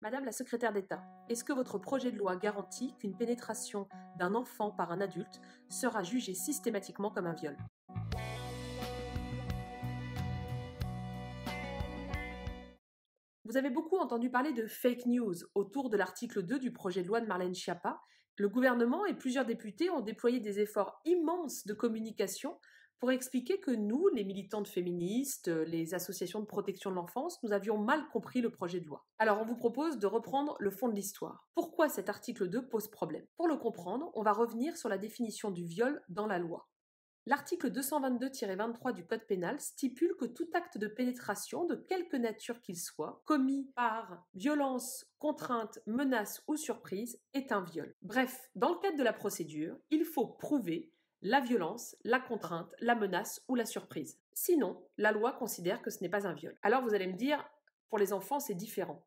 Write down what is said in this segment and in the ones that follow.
Madame la secrétaire d'État, est-ce que votre projet de loi garantit qu'une pénétration d'un enfant par un adulte sera jugée systématiquement comme un viol? Vous avez beaucoup entendu parler de fake news autour de l'article 2 du projet de loi de Marlène Schiappa. Le gouvernement et plusieurs députés ont déployé des efforts immenses de communication pour expliquer que nous, les militantes féministes, les associations de protection de l'enfance, nous avions mal compris le projet de loi. Alors on vous propose de reprendre le fond de l'histoire. Pourquoi cet article 2 pose problème? Pour le comprendre, on va revenir sur la définition du viol dans la loi. L'article 222-23 du Code pénal stipule que tout acte de pénétration, de quelque nature qu'il soit, commis par violence, contrainte, menace ou surprise, est un viol. Bref, dans le cadre de la procédure, il faut prouver la violence, la contrainte, la menace ou la surprise. Sinon, la loi considère que ce n'est pas un viol. Alors vous allez me dire, pour les enfants, c'est différent.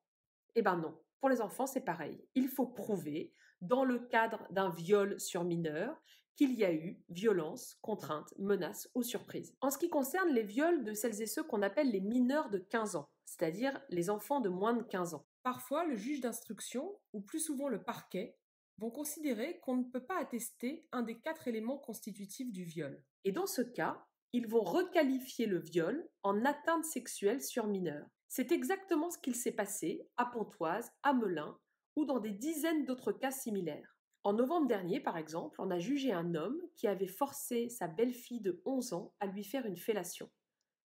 Eh ben non, pour les enfants, c'est pareil. Il faut prouver, dans le cadre d'un viol sur mineur, qu'il y a eu violence, contrainte, menace ou surprise. En ce qui concerne les viols de celles et ceux qu'on appelle les mineurs de 15 ans, c'est-à-dire les enfants de moins de 15 ans. Parfois, le juge d'instruction, ou plus souvent le parquet, vont considérer qu'on ne peut pas attester un des 4 éléments constitutifs du viol. Et dans ce cas, ils vont requalifier le viol en atteinte sexuelle sur mineur. C'est exactement ce qu'il s'est passé à Pontoise, à Melun, ou dans des dizaines d'autres cas similaires. En novembre dernier, par exemple, on a jugé un homme qui avait forcé sa belle-fille de 11 ans à lui faire une fellation.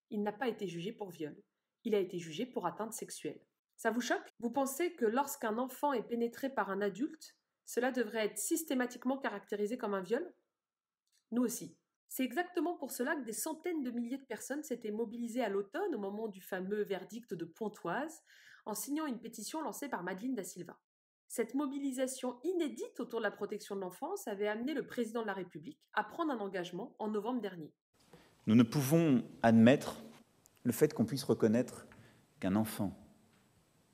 Il n'a pas été jugé pour viol. Il a été jugé pour atteinte sexuelle. Ça vous choque? Vous pensez que lorsqu'un enfant est pénétré par un adulte, cela devrait être systématiquement caractérisé comme un viol? Nous aussi. C'est exactement pour cela que des centaines de milliers de personnes s'étaient mobilisées à l'automne au moment du fameux verdict de Pontoise en signant une pétition lancée par Madeleine da Silva. Cette mobilisation inédite autour de la protection de l'enfance avait amené le président de la République à prendre un engagement en novembre dernier. Nous ne pouvons admettre le fait qu'on puisse reconnaître qu'un enfant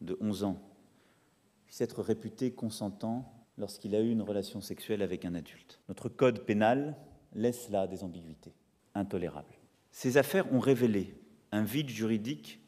de 11 ans puisse être réputé consentant lorsqu'il a eu une relation sexuelle avec un adulte. Notre code pénal laisse là des ambiguïtés intolérables. Ces affaires ont révélé un vide juridique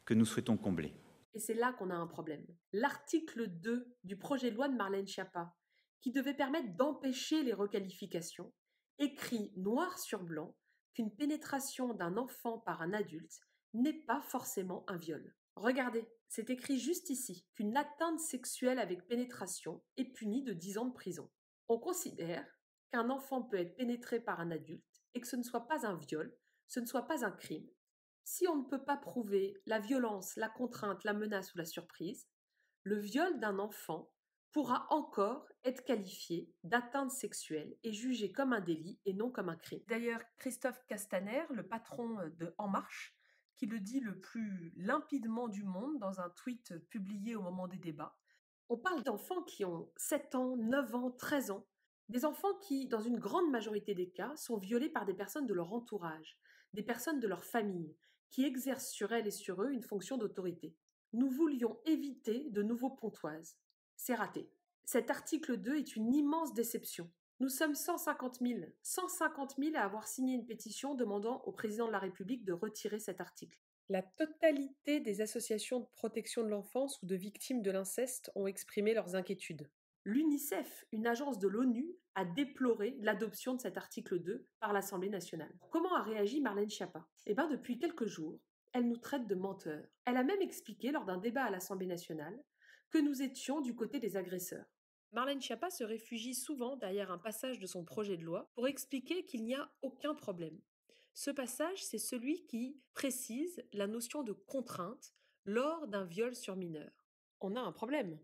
que nous souhaitons combler. Et c'est là qu'on a un problème. L'article 2 du projet de loi de Marlène Schiappa, qui devait permettre d'empêcher les requalifications, écrit noir sur blanc qu'une pénétration d'un enfant par un adulte n'est pas forcément un viol. Regardez, c'est écrit juste ici qu'une atteinte sexuelle avec pénétration est punie de 10 ans de prison. On considère qu'un enfant peut être pénétré par un adulte et que ce ne soit pas un viol, ce ne soit pas un crime. Si on ne peut pas prouver la violence, la contrainte, la menace ou la surprise, le viol d'un enfant pourra encore être qualifié d'atteinte sexuelle et jugé comme un délit et non comme un crime. D'ailleurs, Christophe Castaner, le patron de En Marche, qui le dit le plus limpidement du monde dans un tweet publié au moment des débats, on parle d'enfants qui ont 7 ans, 9 ans, 13 ans, des enfants qui, dans une grande majorité des cas, sont violés par des personnes de leur entourage, des personnes de leur famille, qui exercent sur elles et sur eux une fonction d'autorité. Nous voulions éviter de nouveaux Pontoises. C'est raté. Cet article 2 est une immense déception. Nous sommes 150 000 à avoir signé une pétition demandant au président de la République de retirer cet article. La totalité des associations de protection de l'enfance ou de victimes de l'inceste ont exprimé leurs inquiétudes. L'UNICEF, une agence de l'ONU, a déploré l'adoption de cet article 2 par l'Assemblée nationale. Comment a réagi Marlène Schiappa? Depuis quelques jours, elle nous traite de menteurs. Elle a même expliqué lors d'un débat à l'Assemblée nationale que nous étions du côté des agresseurs. Marlène Schiappa se réfugie souvent derrière un passage de son projet de loi pour expliquer qu'il n'y a aucun problème. Ce passage, c'est celui qui précise la notion de contrainte lors d'un viol sur mineur. On a un problème.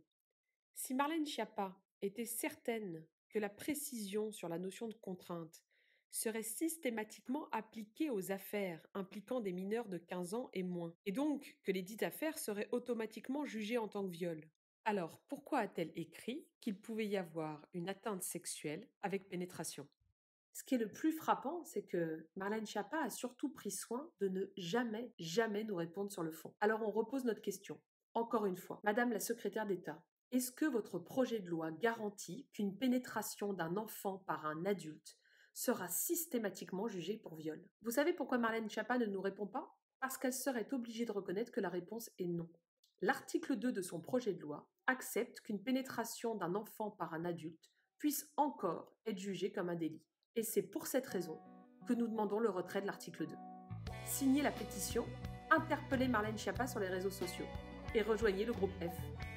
Si Marlène Schiappa était certaine que la précision sur la notion de contrainte serait systématiquement appliquée aux affaires impliquant des mineurs de 15 ans et moins, et donc que les dites affaires seraient automatiquement jugées en tant que viol, alors pourquoi a-t-elle écrit qu'il pouvait y avoir une atteinte sexuelle avec pénétration? Ce qui est le plus frappant, c'est que Marlène Schiappa a surtout pris soin de ne jamais nous répondre sur le fond. Alors on repose notre question. Encore une fois, Madame la secrétaire d'État, est-ce que votre projet de loi garantit qu'une pénétration d'un enfant par un adulte sera systématiquement jugée pour viol? Vous savez pourquoi Marlène Schiappa ne nous répond pas? Parce qu'elle serait obligée de reconnaître que la réponse est non. L'article 2 de son projet de loi accepte qu'une pénétration d'un enfant par un adulte puisse encore être jugée comme un délit. Et c'est pour cette raison que nous demandons le retrait de l'article 2. Signez la pétition, interpellez Marlène Schiappa sur les réseaux sociaux et rejoignez le groupe F.